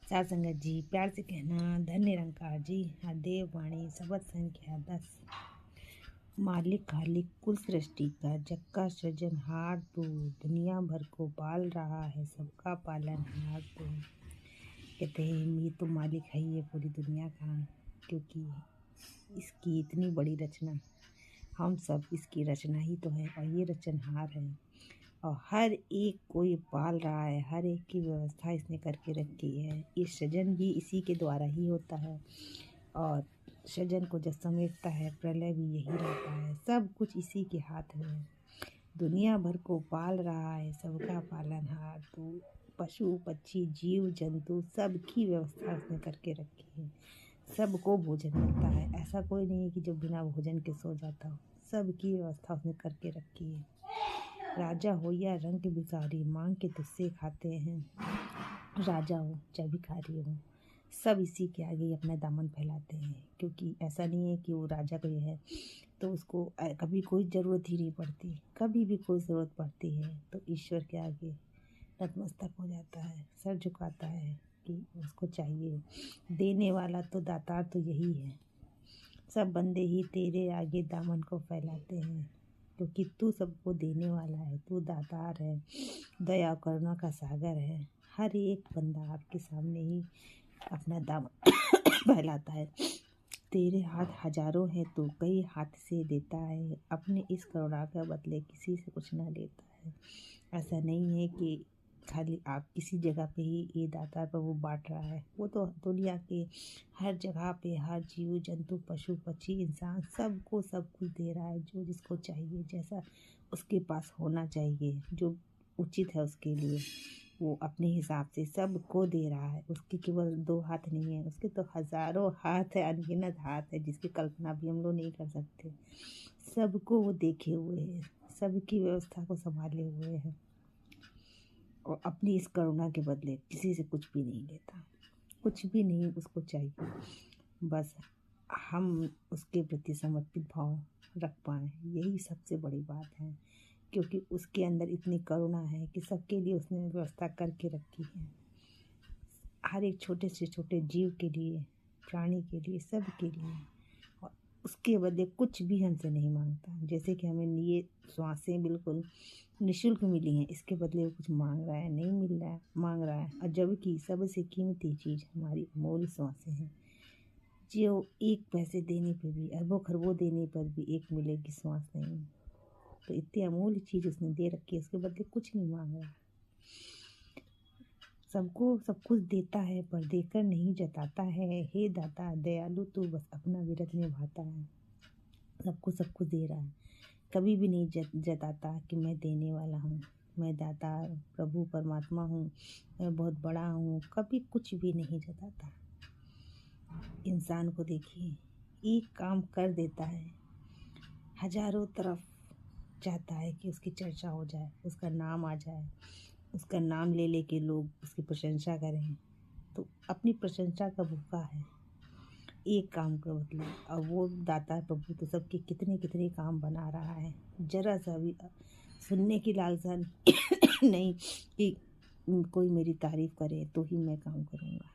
साध संगत जी, प्यार से कहना धन निरंकार जी। देव वाणी शब्द संख्या 10। मालिक खालिक कुल सृष्टि का, जग का सृजनहार तू, दुनिया भर को पाल रहा है, सबका पालनहार तू। कहते हैं ये तो मालिक है ये पूरी दुनिया का, क्योंकि इसकी इतनी बड़ी रचना, हम सब इसकी रचना ही तो है और ये रचनहार है। और हर एक को ये पाल रहा है, हर एक की व्यवस्था इसने करके रखी है। ये सृजन भी इसी के द्वारा ही होता है और सृजन को जब समेटता है प्रलय भी यही रहता है। सब कुछ इसी के हाथ में है। दुनिया भर को पाल रहा है, सबका पालनहार तू। पशु पक्षी जीव जंतु सबकी व्यवस्था उसने करके रखी है। सबको भोजन मिलता है, ऐसा कोई नहीं है कि जो बिना भोजन के सो जाता हो। सबकी व्यवस्था उसने करके रखी है। राजा हो या रंग भिखारी, मांग के तुझसे खाते हैं। राजा हो चाहे भिखारी हो, सब इसी के आगे अपना दामन फैलाते हैं। क्योंकि ऐसा नहीं है कि वो राजा कोई है तो उसको कभी कोई ज़रूरत ही नहीं पड़ती। कभी भी कोई ज़रूरत पड़ती है तो ईश्वर के आगे नतमस्तक हो जाता है, सर झुकाता है कि उसको चाहिए। देने वाला तो दातार तो यही है। सब बंदे ही तेरे आगे दामन को फैलाते हैं, क्योंकि तू सबको देने वाला है, तू दातार है, दया करुणा का सागर है। हर एक बंदा आपके सामने ही अपना दामन फैलाता है। तेरे हाथ हजारों हैं, तू कई हाथ से देता है, अपने इस करुणा का बदले किसी से कुछ ना लेता है। ऐसा नहीं है कि खाली आप किसी जगह पे ही ये दाता पर वो बांट रहा है। वो तो दुनिया के हर जगह पे हर जीव जंतु पशु पक्षी इंसान सबको सब कुछ दे रहा है, जो जिसको चाहिए, जैसा उसके पास होना चाहिए, जो उचित है उसके लिए, वो अपने हिसाब से सबको दे रहा है। उसके केवल 2 हाथ नहीं है, उसके तो हजारों हाथ है, अनगिनत हाथ है, जिसकी कल्पना भी हम लोग नहीं कर सकते। सबको वो देखे हुए है, सबकी व्यवस्था को संभाले हुए है और अपनी इस करुणा के बदले किसी से कुछ भी नहीं लेता। कुछ भी नहीं उसको चाहिए, बस हम उसके प्रति समर्पित भाव रख पाएँ, यही सबसे बड़ी बात है। क्योंकि उसके अंदर इतनी करुणा है कि सबके लिए उसने व्यवस्था करके रखी है। हर एक छोटे से छोटे जीव के लिए, प्राणी के लिए, सब के लिए। और उसके बदले कुछ भी हमसे नहीं मांगता। जैसे कि हमें ये श्वासें बिल्कुल निःशुल्क मिली हैं, इसके बदले वो कुछ मांग रहा है, नहीं मिल रहा है, मांग रहा है। और जबकि सबसे कीमती चीज़ हमारी अमूल्य श्वासें हैं, जो 1 पैसे देने पर भी, अरबों खरबों देने पर भी एक मिलेगी श्वास नहीं। तो इतनी अमूल्य चीज़ उसने दे रखी है, उसके बदले कुछ नहीं मांग रहा। सबको सब कुछ देता है पर देकर नहीं जताता है। हे दाता दयालु तू बस अपना विरत निभाता है। सबको सब कुछ दे रहा है, कभी भी नहीं जताता कि मैं देने वाला हूँ, मैं दाता प्रभु परमात्मा हूँ, मैं बहुत बड़ा हूँ, कभी कुछ भी नहीं जताता। इंसान को देखिए, एक काम कर देता है, हजारों तरफ चाहता है कि उसकी चर्चा हो जाए, उसका नाम आ जाए, उसका नाम ले ले के लोग उसकी प्रशंसा करें। तो अपनी प्रशंसा का भूखा है एक काम का मतलब। और वो दाता प्रभु तो सबके कितने कितने काम बना रहा है। जरा सा भी सुनने की लालसा नहीं कि कोई मेरी तारीफ करे तो ही मैं काम करूँगा।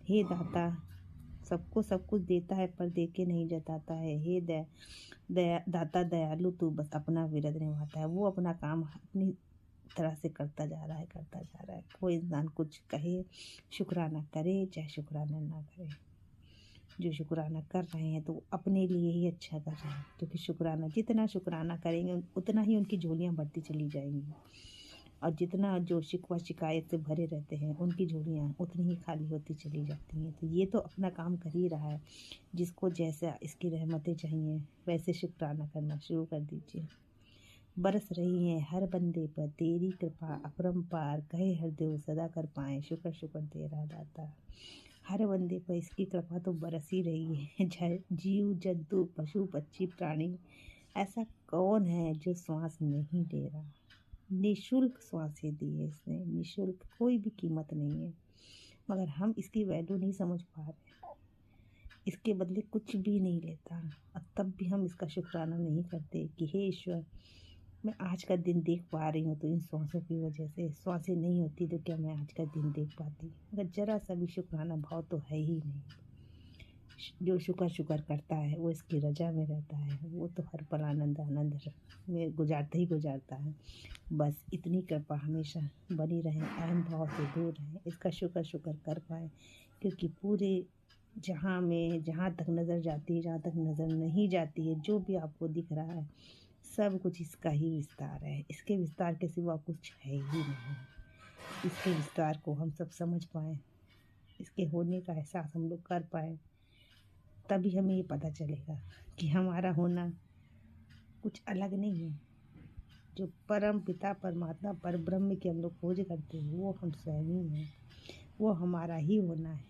हे दाता सबको सब कुछ देता है पर दे के नहीं जताता है। हे दाता दयालु तू बस अपना विरत निभाता है। वो अपना काम अपनी तरह से करता जा रहा है। कोई इंसान कुछ कहे, शुक्राना करे चाहे शुक्राना ना करे। जो शुक्राना कर रहे हैं तो अपने लिए ही अच्छा कर रहे हैं, क्योंकि शुक्राना जितना शुक्राना करेंगे उतना ही उनकी झोलियाँ बढ़ती चली जाएंगी। और जितना जो शिकवा शिकायत से भरे रहते हैं उनकी झोलियाँ उतनी ही खाली होती चली जाती हैं। तो ये तो अपना काम कर ही रहा है। जिसको जैसा इसकी रहमतें चाहिए वैसे शुक्राना करना शुरू कर दीजिए। बरस रही हैं हर बंदे पर तेरी कृपा अपरंपार, कहे हर देव सदा कर पाएँ, शुक्र शुक्र तेरा दाता। हर बंदे पर इसकी कृपा तो बरस ही रही है। जीव जंतु पशु पक्षी प्राणी, ऐसा कौन है जो श्वास नहीं ले रहा। निःशुल्क श्वासें दी है इसने, निःशुल्क, कोई भी कीमत नहीं है, मगर हम इसकी वैल्यू नहीं समझ पा रहे। इसके बदले कुछ भी नहीं लेता और तब भी हम इसका शुक्राना नहीं करते कि हे ईश्वर मैं आज का दिन देख पा रही हूँ तो इन श्वासों की वजह से। श्वासें नहीं होती तो क्या मैं आज का दिन देख पाती? मगर ज़रा सा भी शुक्राना भाव तो है ही नहीं। जो शुक्र करता है वो इसकी रजा में रहता है, वो तो हर पल आनंद आनंद में गुजारता ही गुजारता है। बस इतनी कृपा हमेशा बनी रहे, अहम भाव से दूर रहें, इसका शुक्र कर पाए। क्योंकि पूरे जहाँ में जहाँ तक नज़र जाती है, जहाँ तक नज़र नहीं जाती है, जो भी आपको दिख रहा है सब कुछ इसका ही विस्तार है। इसके विस्तार के सिवा कुछ है ही नहीं। इसके विस्तार को हम सब समझ पाएँ, इसके होने का एहसास हम लोग कर पाएँ, तभी हमें ये पता चलेगा कि हमारा होना कुछ अलग नहीं है। जो परम पिता परमात्मा परब्रह्म की हम लोग खोज करते हैं वो हम स्वयं ही हैं, वो हमारा ही होना है।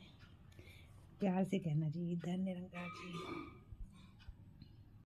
प्यार से कहना चाहिए, धन्य निरंकार जी।